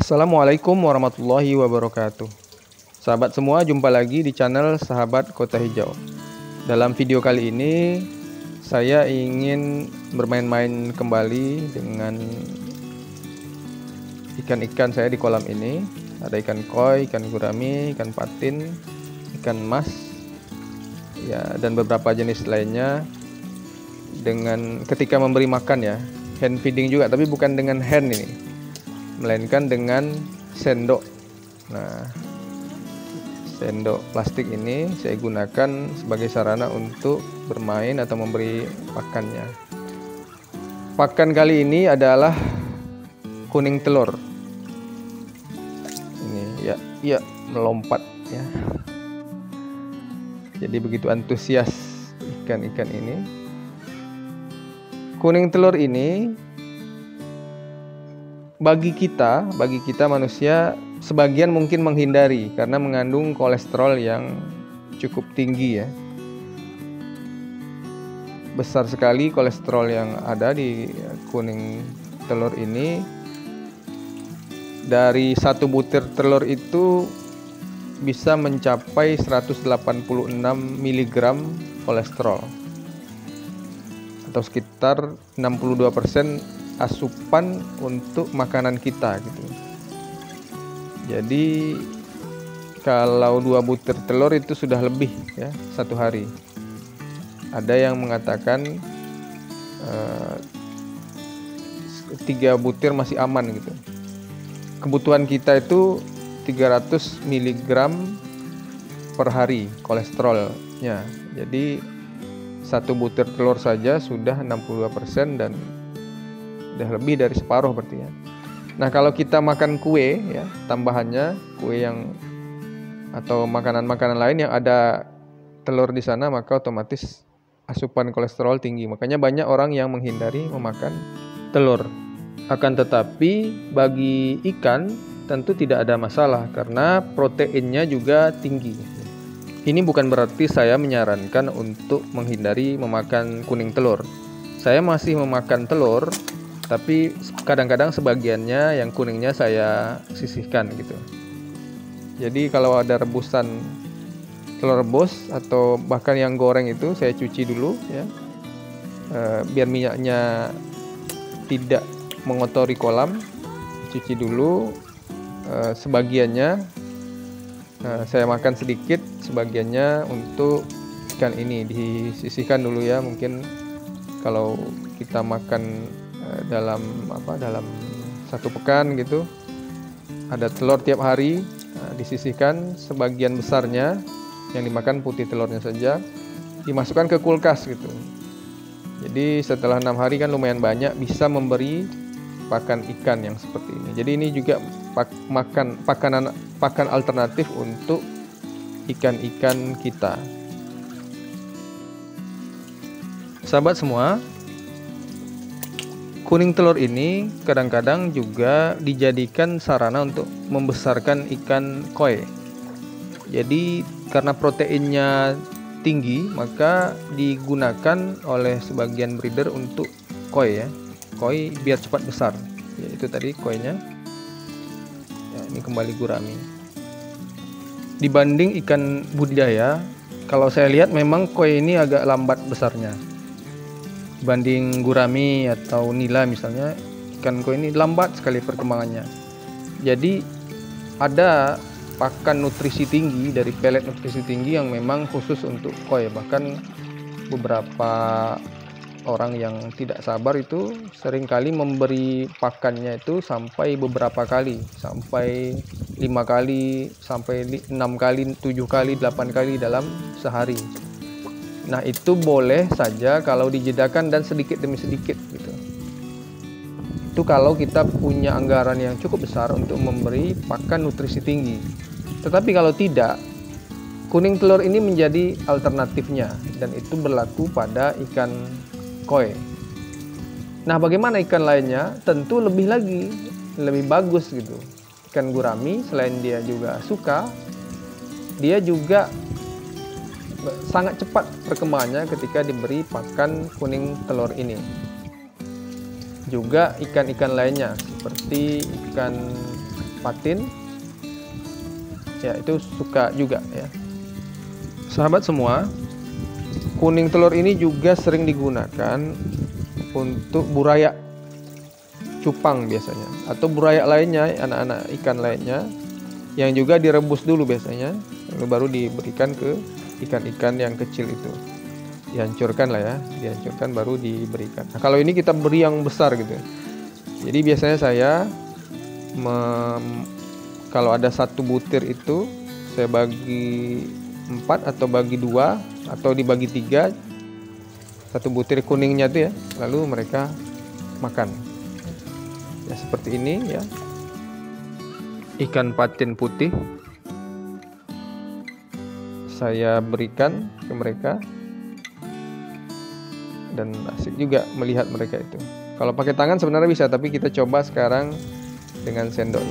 Assalamualaikum warahmatullahi wabarakatuh. Sahabat semua, jumpa lagi di channel Sahabat Kota Hijau. Dalam video kali ini saya ingin bermain-main kembali dengan ikan-ikan saya di kolam ini. Ada ikan koi, ikan gurami, ikan patin, ikan mas, ya, dan beberapa jenis lainnya. Dengan ketika memberi makan, ya, hand feeding juga, tapi bukan dengan hand ini, melainkan dengan sendok. Nah, sendok plastik ini saya gunakan sebagai sarana untuk bermain atau memberi pakannya. Pakan kali ini adalah kuning telur. Ini ya melompat ya. Jadi begitu antusias ikan-ikan ini. Kuning telur ini bagi kita manusia, sebagian mungkin menghindari karena mengandung kolesterol yang cukup tinggi ya. Besar sekali kolesterol yang ada di kuning telur ini. Dari satu butir telur itu bisa mencapai 186 mg kolesterol, atau sekitar 62% asupan untuk makanan kita gitu. Jadi kalau 2 butir telur itu sudah lebih ya satu hari. Ada yang mengatakan 3 butir masih aman gitu. Kebutuhan kita itu 300 mg per hari kolesterolnya. Jadi 1 butir telur saja sudah 62% dan udah lebih dari separuh berarti ya. Nah, kalau kita makan kue ya, tambahannya kue yang atau makanan-makanan lain yang ada telur di sana, maka otomatis asupan kolesterol tinggi. Makanya banyak orang yang menghindari memakan telur. Akan tetapi bagi ikan tentu tidak ada masalah karena proteinnya juga tinggi. Ini bukan berarti saya menyarankan untuk menghindari memakan kuning telur. Saya masih memakan telur, tapi kadang-kadang sebagiannya yang kuningnya saya sisihkan gitu. Jadi kalau ada rebusan telur rebus atau bahkan yang goreng itu saya cuci dulu ya, biar minyaknya tidak mengotori kolam. Cuci dulu sebagiannya, saya makan sedikit, sebagiannya untuk ikan ini disisihkan dulu ya. Mungkin kalau kita makan dalam 1 pekan gitu, ada telur tiap hari, disisihkan sebagian besarnya yang dimakan putih telurnya saja, dimasukkan ke kulkas gitu. Jadi setelah 6 hari kan lumayan banyak, bisa memberi pakan ikan yang seperti ini. Jadi ini juga pakan alternatif untuk ikan-ikan kita. Sahabat semua, kuning telur ini kadang-kadang juga dijadikan sarana untuk membesarkan ikan koi. Jadi karena proteinnya tinggi, maka digunakan oleh sebagian breeder untuk koi ya. Koi biar cepat besar. Ya, itu tadi koinya. Ya, ini kembali gurami. Dibanding ikan budidaya, kalau saya lihat memang koi ini agak lambat besarnya. Dibanding gurami atau nila misalnya, ikan koi ini lambat sekali perkembangannya. Jadi ada pakan nutrisi tinggi dari pelet nutrisi tinggi yang memang khusus untuk koi. Bahkan beberapa orang yang tidak sabar itu seringkali memberi pakannya itu sampai beberapa kali, sampai 5 kali, sampai 6 kali, 7 kali, 8 kali dalam sehari. Nah, itu boleh saja kalau dijedakan dan sedikit demi sedikit gitu. Itu kalau kita punya anggaran yang cukup besar untuk memberi pakan nutrisi tinggi. Tetapi kalau tidak, kuning telur ini menjadi alternatifnya, dan itu berlaku pada ikan koi. Nah, bagaimana ikan lainnya? Tentu lebih bagus gitu. Ikan gurami selain dia juga suka, dia juga sangat cepat perkembangannya ketika diberi pakan kuning telur ini. Juga ikan-ikan lainnya seperti ikan patin ya, itu suka juga ya. Sahabat semua, kuning telur ini juga sering digunakan untuk burayak cupang biasanya, atau burayak lainnya, anak-anak ikan lainnya yang juga direbus dulu biasanya, lalu baru diberikan ke ikan-ikan yang kecil itu. Dihancurkan lah ya, dihancurkan baru diberikan. Nah, kalau ini kita beri yang besar gitu. Jadi biasanya saya kalau ada 1 butir itu saya bagi 4 atau bagi 2 atau dibagi 3, 1 butir kuningnya itu ya, lalu mereka makan. Ya seperti ini ya. Ikan patin putih saya berikan ke mereka, dan asik juga melihat mereka itu. Kalau pakai tangan sebenarnya bisa, tapi kita coba sekarang dengan sendok.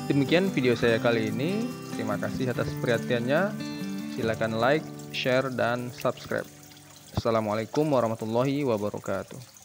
Demikian video saya kali ini. Terima kasih atas perhatiannya. Silakan like, share, dan subscribe. Assalamualaikum warahmatullahi wabarakatuh.